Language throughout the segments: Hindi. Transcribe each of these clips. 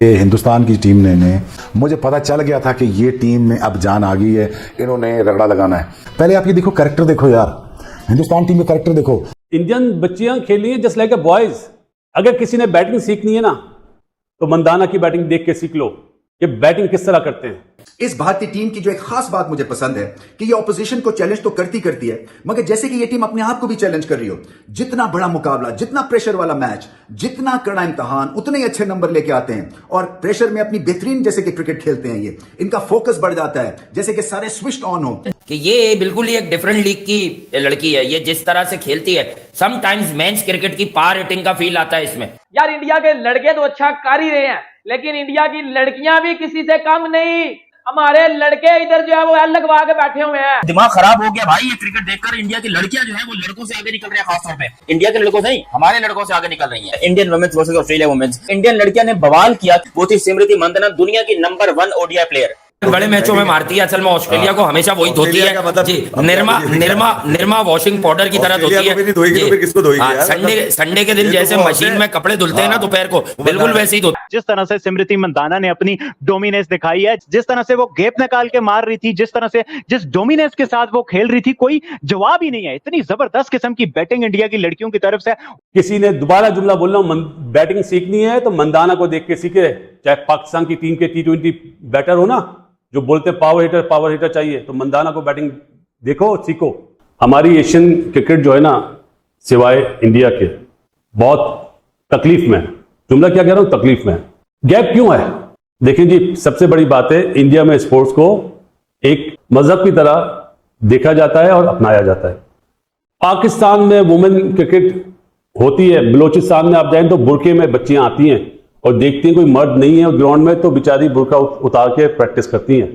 हिंदुस्तान की टीम ने मुझे पता चल गया था कि ये टीम में अब जान आ गई है, इन्होंने रगड़ा लगाना है। पहले आप ये देखो, कैरेक्टर देखो यार, हिंदुस्तान टीम में कैरेक्टर देखो। इंडियन बच्चियां खेल रही हैं जस्ट लाइक अ बॉयज। अगर किसी ने बैटिंग सीखनी है ना तो मंदाना की बैटिंग देख के सीख लो कि बैटिंग किस तरह करते हैं। इस भारतीय टीम की जो एक खास बात मुझे पसंद है कि ये ऑपोजिशन को चैलेंज तो करती है, मगर जैसे कि ये टीम अपने आप को भी चैलेंज कर रही हो। जितना बड़ा मुकाबला, जितना प्रेशर वाला मैच, जितना कड़ा इम्तिहान, उतने ही अच्छे नंबर लेके आते हैं और प्रेशर में अपनी बेहतरीन जैसे कि क्रिकेट खेलते हैं। ये इनका फोकस बढ़ जाता है, जैसे कि सारे स्विच ऑन हो कि ये बिल्कुल ही एक डिफरेंट लीग की लड़की है। ये जिस तरह से खेलती है, समटाइम्स मेंस क्रिकेट की पार हिटिंग का फील आता है इसमें। यार इंडिया के लड़के तो अच्छा कर ही रहे हैं, लेकिन इंडिया की लड़कियां भी किसी से कम नहीं। हमारे लड़के इधर जो है वो एल लगवा के बैठे हुए हैं। दिमाग खराब हो गया भाई ये क्रिकेट देखकर। इंडिया की लड़कियां जो है वो लड़कों से आगे निकल रही है, खासतौर पे इंडिया के लड़कों से नहीं, हमारे लड़कों से आगे निकल रही है। Indian women's versus Australia women's. Indian लड़कियां ने बवाल किया। वो थी स्मृति मंदाना, दुनिया की नंबर 1 ओडीआई प्लेयर। बड़े मैचों में मारती है। असल में ऑस्ट्रेलिया को हमेशा वही धोती है जी, निर्मा वॉशिंग पाउडर की तरह धोती है। संडे के दिन जैसे मशीन में कपड़े धुलते हैं ना दोपहर को, बिल्कुल वैसे ही धोती। जिस तरह से स्मृति मंदाना ने अपनी डोमिनेंस दिखाई है, जिस तरह से वो गैप निकाल के मार रही थी, जिस तरह से जिस डोमिनेंस के साथ वो खेल रही थी, कोई जवाब ही नहीं है। इतनी जबरदस्त किस्म की बैटिंग इंडिया की लड़कियों की तरफ से। किसी ने दोबारा जुमला बोल रहा हूं, बैटिंग सीखनी है तो मंदाना को देख के सीखे। चाहे पाकिस्तान की टीम के T20 बैटर हो ना, जो बोलते पावर हिटर चाहिए, तो मंदाना को बैटिंग देखो, सीखो। हमारी एशियन क्रिकेट जो है ना, सिवाय इंडिया के, बहुत तकलीफ में है। जुमला क्या कह रहा हूं, तकलीफ में है। गैप क्यों है? देखिए जी, सबसे बड़ी बात है, इंडिया में स्पोर्ट्स को एक मजहब की तरह देखा जाता है और अपनाया जाता है। पाकिस्तान में वुमेन क्रिकेट होती है, बलोचिस्तान में आप जाएं तो बुरके में बच्चियां आती हैं और देखती हैं कोई मर्द नहीं है ग्राउंड में, तो बेचारी बुरका उतार के प्रैक्टिस करती हैं।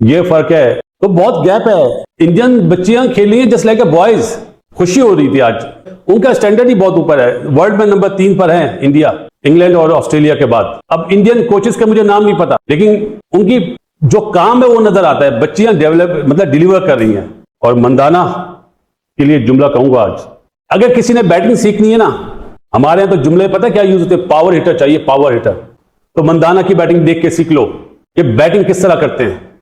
ये फर्क है, तो बहुत गैप है। इंडियन बच्चियां खेल रही हैं जस्ट लाइक अ बॉयज। खुशी हो रही थी आज, उनका स्टैंडर्ड ही बहुत ऊपर है। वर्ल्ड में नंबर 3 पर है इंडिया, इंग्लैंड और ऑस्ट्रेलिया के बाद। अब इंडियन कोचेस का मुझे नाम नहीं पता, लेकिन उनकी जो काम है वो नजर आता है। बच्चियां डेवलप मतलब डिलीवर कर रही हैं। और मंदाना के लिए जुमला कहूंगा आज, अगर किसी ने बैटिंग सीखनी है ना, हमारे यहां तो जुमले पता क्या यूज होते हैं, पावर हिटर चाहिए, पावर हिटर। तो मंदाना की बैटिंग देख के सीख लो कि बैटिंग किस तरह करते हैं।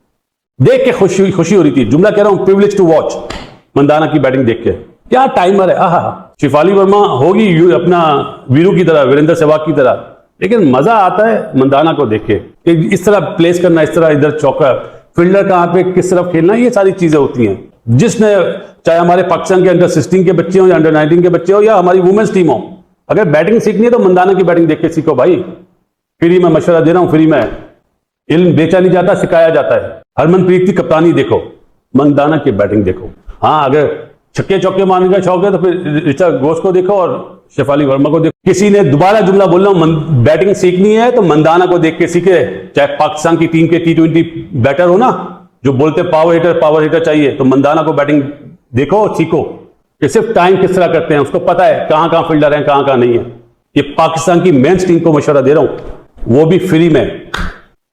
देख के खुशी हो रही थी। जुमला कह रहा हूं, प्रिविलेज टू वॉच मंदाना की बैटिंग देख के। क्या टाइमर है, आहा। शिफाली वर्मा होगी अपना वीरू की तरह, वीरेंद्र सहवाग की तरह, लेकिन मजा आता है मंदाना को देख के। इस तरह प्लेस करना, इस तरह इधर चौका, फील्डर कहां पे किस तरफ खेलना, ये सारी चीजें होती हैं। जिसने, चाहे हमारे पाकिस्तान के अंडर 16 के बच्चे हो या अंडर 19 के बच्चे हो या हमारी वुमेन्स टीम हो, अगर बैटिंग सीखनी है तो मंदाना की बैटिंग देख के सीखो भाई। फ्री में मशवरा दे रहा हूं, फ्री में। इल्म बेचा नहीं जाता, सिखाया जाता है। हरमनप्रीत की कप्तानी देखो, मंदाना की बैटिंग देखो। हाँ, अगर छक्के चौके मारने का शौक है तो फिर ऋचा घोष को देखो और शेफाली वर्मा को देखो। किसी ने दोबारा जुमला बोल रहा हूं, बैटिंग सीखनी है तो मंदाना को देख के सीखे। चाहे पाकिस्तान की टीम के T20 बैटर हो ना, जो बोलते पावर हिटर चाहिए, तो मंदाना को बैटिंग देखो और सीखो कि सिर्फ टाइम किस तरह करते हैं। उसको पता है कहां कहां फील्डर है, कहां कहां नहीं है। ये पाकिस्तान की मेंस टीम को मशवरा दे रहा हूं, वो भी फ्री में।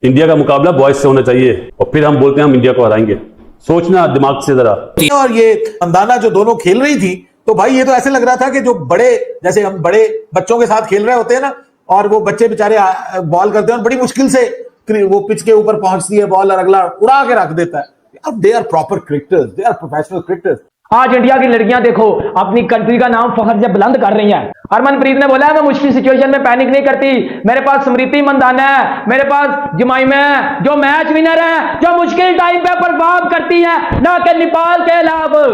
इंडिया का मुकाबला बॉयज से होना चाहिए और फिर हम बोलते हैं हम इंडिया को हराएंगे। सोचना दिमाग से जरा। और ये मंदाना जो दोनों खेल रही थी, तो भाई ये तो ऐसे लग रहा था कि जो बड़े, जैसे हम बड़े बच्चों के साथ खेल रहे होते हैं ना, और वो बच्चे बेचारे बॉल करते हैं और बड़ी मुश्किल से वो पिच के ऊपर पहुंचती है बॉल और अगला उड़ा के रख देता है। अब they are proper cricketers, they are professional cricketers. आज इंडिया की लड़कियां देखो अपनी कंट्री का नाम फखर से बुलंद कर रही हैं। हरमनप्रीत ने बोला है, मैं मुश्किल सिचुएशन में पैनिक नहीं करती। मेरे पास स्मृति मंदाना है, मेरे पास जमाइमा है, जो मैच विनर है, जो मुश्किल टाइम पे परफॉर्म करती है, ना कि नेपाल के अलावा।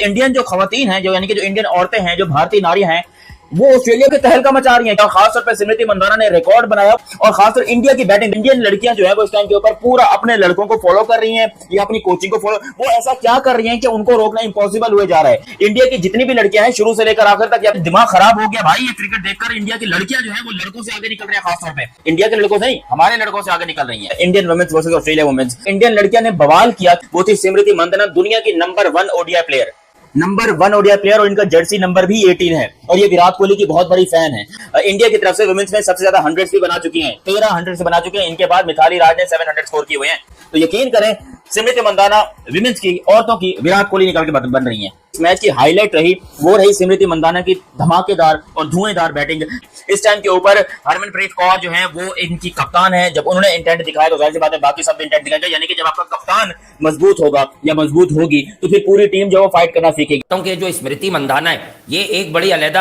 इंडियन जो खवातीन हैं, जो यानी कि जो इंडियन औरतें हैं, जो भारतीय नारियां हैं, वो ऑस्ट्रेलिया के तहलका मचा रही हैं। और खासतौर पर स्मृति मंदाना ने रिकॉर्ड बनाया और खासतौर इंडिया की बैटिंग, इंडियन लड़कियां जो है वो इस टाइम के ऊपर पूरा अपने लड़कों को फॉलो कर रही हैं या अपनी कोचिंग को फॉलो। वो ऐसा क्या कर रही हैं कि उनको रोकना इंपॉसिबल हुए जा रहा है। इंडिया की जितनी भी लड़कियां हैं, शुरू से लेकर आखिर तक, दिमाग खराब हो गया भाई ये क्रिकेट देखकर। इंडिया की लड़कियां जो है वो लड़कों से आगे निकल रही है, खासतौर पर इंडिया के लड़कों से नहीं, हमारे लड़कों से आगे निकल रही है। Indian women's versus Australia women's. Indian लड़कियां ने बवाल किया। वो थी स्मृति मंदाना, दुनिया की number 1 ODI player, number 1 ODI player, और इनका जर्सी नंबर भी 18 है। और ये विराट कोहली की बहुत बड़ी फैन है। इंडिया की तरफ से वुमेन्स में सबसे ज्यादा 100 भी बना चुकी हैं, 13 100 से बना चुके हैं। इनके बाद मिथाली राज ने 700 स्कोर किए हुए हैं। तो यकीन करें, स्मृति मंदाना विमेंस की, औरतों की विराट कोहली निकल के बन रही हैं। मैच की हाईलाइट रही वो रही स्मृति मंदाना की धमाकेदार और धुएंधार बैटिंग। इस टाइम के ऊपर हरमनप्रीत कौर जो है वो इनकी कप्तान है। जब उन्होंने इंटेंट दिखाया तो जाहिर सी बात है बाकी सब इंटेंट दिखाएंगे, यानी कि जब आपका कप्तान मजबूत होगा या मजबूत होगी तो फिर पूरी टीम जो है फाइट करना सीखेगी। क्योंकि जो स्मृति मंदाना है ये एक बड़ी अलग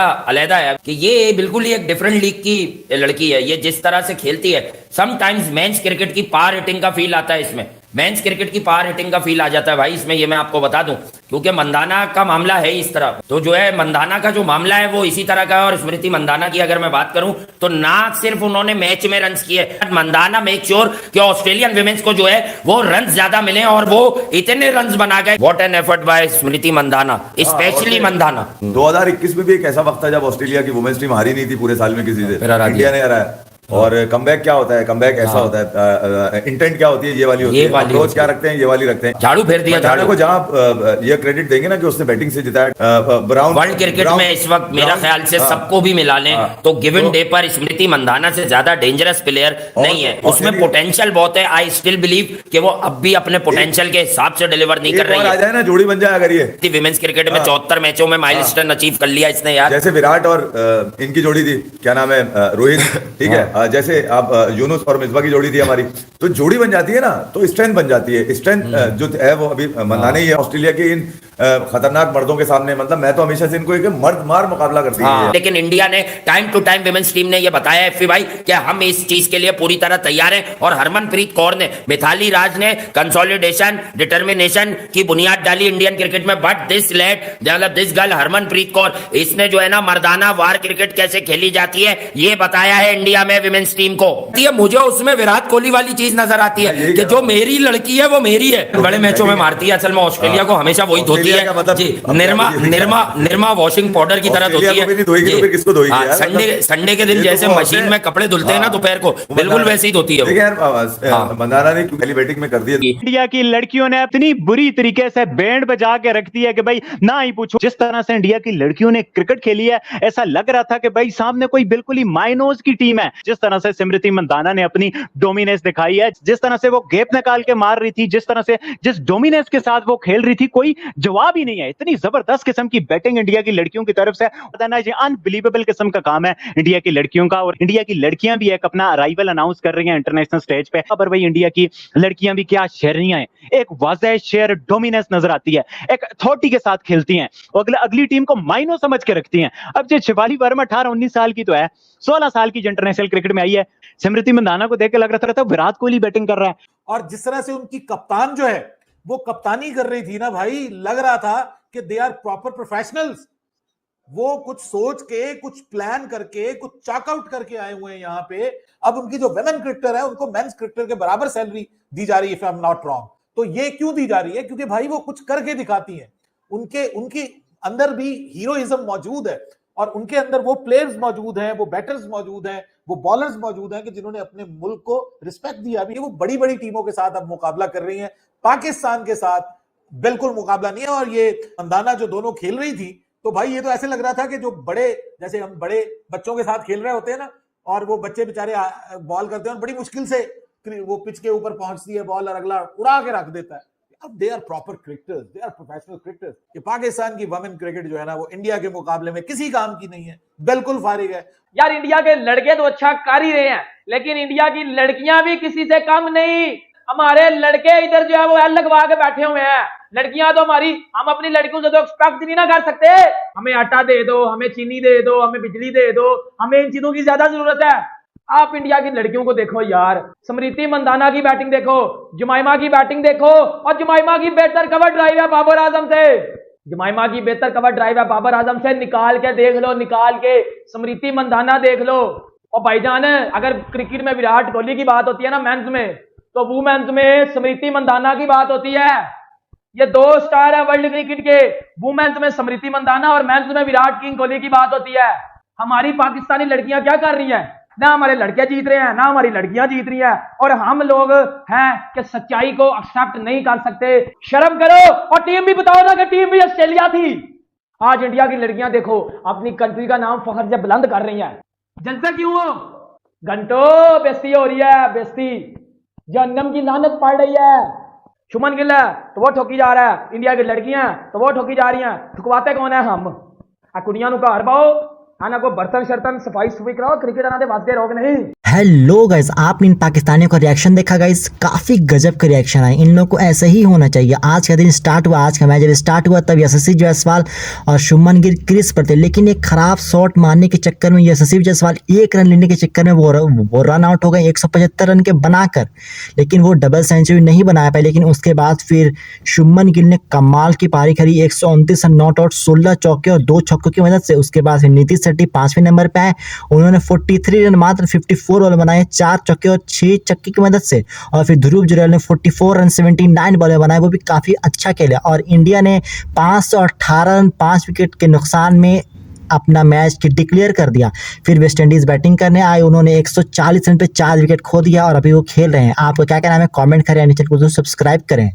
है कि ये बिल्कुल ही एक डिफरेंट लीग की लड़की है। ये जिस तरह से खेलती है समटाइम्स मेंस क्रिकेट की पावर हिटिंग का फील आता है इसमें, मेंस क्रिकेट की पावर हिटिंग का फील आ जाता है भाई इसमें, ये मैं आपको बता दूं, क्योंकि मंदाना का मामला है इस तरह। तो जो है मंदाना का जो मामला है वो इसी तरह का है। और स्मृति मंदाना की अगर मैं बात करूं तो ना सिर्फ उन्होंने मैच में रन किए, मंदाना मेक श्योर कि ऑस्ट्रेलियन विमेंस को जो है वो रन ज्यादा मिले और वो इतने रन बना गए। What an effort by Smriti Mandhana, especially Mandhana. 2021 में भी एक ऐसा वक्त था जब ऑस्ट्रेलिया की वुमेन्स टीम हारी नहीं थी पूरे साल में किसी से, इंडिया ने हराया। और कमबैक क्या होता है, कमबैक ऐसा होता है, इंटेंट क्या होती है, ये वाली होती है, अप्रोच क्या रखते हैं, ये वाली रखते हैं। झाड़ू फेर दिया झाड़ू को, जहां ये क्रेडिट देंगे ना कि उसने बैटिंग से जिताया। ब्राउन वर्ल्ड क्रिकेट में इस वक्त मेरा ख्याल से सबको भी मिला लें तो गिवन डे पर स्मृति मंदाना से ज्यादा डेंजरस प्लेयर नहीं है। उसमें पोटेंशियल बहुत है। आई स्टिल बिलीव कि वो अब भी अपने पोटेंशियल के हिसाब से डिलीवर नहीं कर रही है। आ जाए ना, जोड़ी बन जाए अगर ये विमेंस क्रिकेट में 74 मैचों में माइलस्टोन अचीव कर लिया इसने यार। जैसे विराट और इनकी जोड़ी थी, क्या नाम है, रोहित, ठीक है, जैसे आप यूनुस और मिसबा की जोड़ी थी हमारी, तो जोड़ी बन जाती है ना तो स्ट्रेंथ बन जाती है। स्ट्रेंथ जो है वो अभी मंदाना ही है ऑस्ट्रेलिया के इन खतरनाक मर्दों के सामने। मतलब मैं तो हमेशा से इनको एक मर्द मार मुकाबला करती है। लेकिन इंडिया ने time to time women's team ने ये बताया एफी भाई कि हम इस चीज के लिए पूरी तरह तैयार हैं। और हरमनप्रीत कौर ने, मिथाली राज ने कंसोलिडेशन, डिटर्मिनेशन की बुनियाद डाली इंडियन क्रिकेट में। But this girl Harmanpreet Kaur, इसने जो है ना मर्दाना वार क्रिकेट कैसे खेली जाती है ये बताया है इंडिया में विमेंस टीम को। मुझे उसमें विराट कोहली वाली चीज नजर आती है कि जो मेरी लड़की है वो मेरी है। बड़े मैचों में मारती है, असल में ऑस्ट्रेलिया को हमेशा वही धोती है जी। निर्मा वॉशिंग पाउडर की तरह धोती है। संडे के दिन जैसे मशीन में कपड़े धुलते हैं ना दोपहर को, बिल्कुल वैसे ही धोती है। मंदाना ने पहली बैटिंग में कर दिया। इंडिया की लड़कियों ने इतनी बुरी तरीके से बैंड बजा के रख दी है कि भाई ना ही पूछो। जिस तरह से इंडिया की लड़कियों ने क्रिकेट खेली है ऐसा लग रहा था कि भाई सामने कोई बिल्कुल ही माइनोज की टीम है। जिस तरह से स्मृति मंदाना ने अपनी डोमिनेंस दिखाई है, जिस तरह से वो गैप निकाल के मार रही थी, जिस तरह से जिस डोमिनेंस के साथ वो खेल रही थी, कोई जवाब ही नहीं है। इतनी जबरदस्त किस्म की बैटिंग इंडिया की लड़कियों की तरफ से, ये अनबिलीवेबल किस्म का काम है इंडिया की लड़कियों का। और इंडिया की लड़कियां भी एक अपना अराइवल अनाउंस कर रही हैं इंटरनेशनल स्टेज पे। पर भाई इंडिया की लड़कियां भी क्या शेरनियां हैं, एक वाज़ेह शेर डोमिनेंस नजर आती है, एक अथॉरिटी के साथ खेलती हैं और अगली टीम को मायनो समझ के रखती हैं। अब जो शिवाली वर्मा 18-19 साल की तो है, 16 साल की जो इंटरनेशनल क्रिकेट में आई है, स्मृति मंदाना को देख के लग रहा था विराट कोहली बैटिंग कर रहा है। और जिस तरह से उनकी कप्तान जो है वो कप्तानी कर रही थी ना भाई, लग रहा था कि दे आर प्रॉपर प्रोफेशनल्स। वो कुछ सोच के, कुछ प्लान करके, कुछ चॉकआउट करके आए हुए हैं यहाँ पे। अब उनकी जो वेमेन क्रिकेटर है उनको मेंस क्रिकेटर के बराबर सैलरी दी जा रही है, if I am not wrong. तो ये क्यों दी जा रही है? क्योंकि भाई वो कुछ करके दिखाती हैं। उनके अंदर भी हीरोइज्म मौजूद है और उनके अंदर वो प्लेयर्स मौजूद हैं, वो बैटर्स मौजूद हैं, वो बॉलर्स मौजूद हैं कि जिन्होंने अपने मुल्क को रिस्पेक्ट दिया। अभी वो बड़ी बड़ी टीमों के साथ अब मुकाबला कर रही हैं, पाकिस्तान के साथ बिल्कुल मुकाबला नहीं है। और ये मंदाना जो दोनों खेल रही थी, तो भाई ये तो ऐसे लग रहा था कि जो बड़े, जैसे हम बड़े बच्चों के साथ खेल रहे होते हैं ना, और वो बच्चे बेचारे बॉल करते हैं और बड़ी मुश्किल से वो पिच के ऊपर पहुंचती है बॉल और अगला उड़ा के रख देता है। अब they are proper cricketers, they are professional cricketers. ये पाकिस्तान की वुमेन क्रिकेट जो है ना वो इंडिया के मुकाबले में किसी काम की नहीं है, बिल्कुल फारिग है। यार इंडिया के लड़के तो अच्छा कर ही रहे हैं, लेकिन इंडिया की लड़कियां भी किसी से कम नहीं। हमारे लड़के इधर जो है वो एल लगवा के बैठे हुए हैं। लड़कियां तो हमारी, हम अपनी लड़कियों से तो एक्सपेक्ट नहीं ना कर सकते। हमें आटा दे दो, हमें चीनी दे दो, हमें बिजली दे दो, हमें इन चीजों की ज्यादा जरूरत है। आप इंडिया की लड़कियों को देखो यार, स्मृति मंदाना की बैटिंग देखो, जुमाइमा की बैटिंग देखो, और जुमाइमा की बेहतर कवर ड्राइव है बाबर आजम से। जुमाइमा की बेहतर कवर ड्राइव है बाबर आजम से, निकाल के देख लो, निकाल के स्मृति मंदाना देख लो। और भाईजान अगर क्रिकेट में विराट कोहली की बात होती है ना मेंस में, तो वुमेन्स में स्मृति मंदाना की बात होती है। ये 2 स्टार है वर्ल्ड क्रिकेट के, वुमेन्स में स्मृति मंदाना और मेंस में विराट किंग कोहली की बात होती है। हमारी पाकिस्तानी लड़कियां क्या कर रही हैं? ना हमारे लड़के जीत रहे हैं, ना हमारी लड़कियां जीत रही हैं, और हम लोग हैं कि सच्चाई को एक्सेप्ट नहीं कर सकते। शर्म करो। और टीम भी बताओ ना कि टीम भी ऑस्ट्रेलिया थी। आज इंडिया की लड़कियां देखो अपनी कंट्री का नाम फखर से बुलंद कर रही हैं। जलसा क्यों हो? घंटों बेइज्जती हो रही है, बेइज्जती, जहन्नम की लानत पड़ रही है। शुभमन गिल है तो वो ठोकी जा रहा है, इंडिया की लड़कियां तो वो ठोकी जा रही हैं, ठुकवाते कौन है? हम आ कुड़ियां नु घर पाओ, आना को बर्तन शर्तन सफाई सुफाई कराओ, क्रिकेट आना दे वास्ते रोक नहीं। हेलो गाइस, आपने इन पाकिस्तानियों का रिएक्शन देखा गाइस, काफी गजब का रिएक्शन है। इन लोगों को ऐसे ही होना चाहिए। आज का दिन स्टार्ट हुआ, आज का मैच जब स्टार्ट हुआ तब यशस्वी जायसवाल और शुभमन गिल क्रीज पर थे, लेकिन एक खराब शॉट मारने के चक्कर में यशस्वी जायसवाल 1 रन लेने के चक्कर में वो रन आउट हो गए 175 रन के बनाकर, लेकिन वो डबल सेंचुरी नहीं बना पाए। लेकिन उसके बाद फिर शुभमन गिल ने कमाल की पारी खेली, 129 रन नॉट आउट, 16 चौके और 2 छक्कों की मदद से। उसके बाद फिर नीतीश शेट्टी 5वें नंबर पे आए, उन्होंने 43 रन मात्र 54 बॉल बनाए, 4 चौके और 6 चक्के की मदद से। और फिर ध्रुव जुरैल ने 44 रन 79 बॉल बनाए, वो भी काफी अच्छा खेला। और इंडिया ने 518 रन 5 विकेट के नुकसान में अपना मैच डिक्लेयर कर दिया। फिर वेस्ट इंडीज बैटिंग करने आए, उन्होंने 140 रन पे 4 विकेट खो दिया और अभी वो खेल रहे हैं। आपको क्या कहना है? कमेंट करें, चैनल को सब्सक्राइब करें।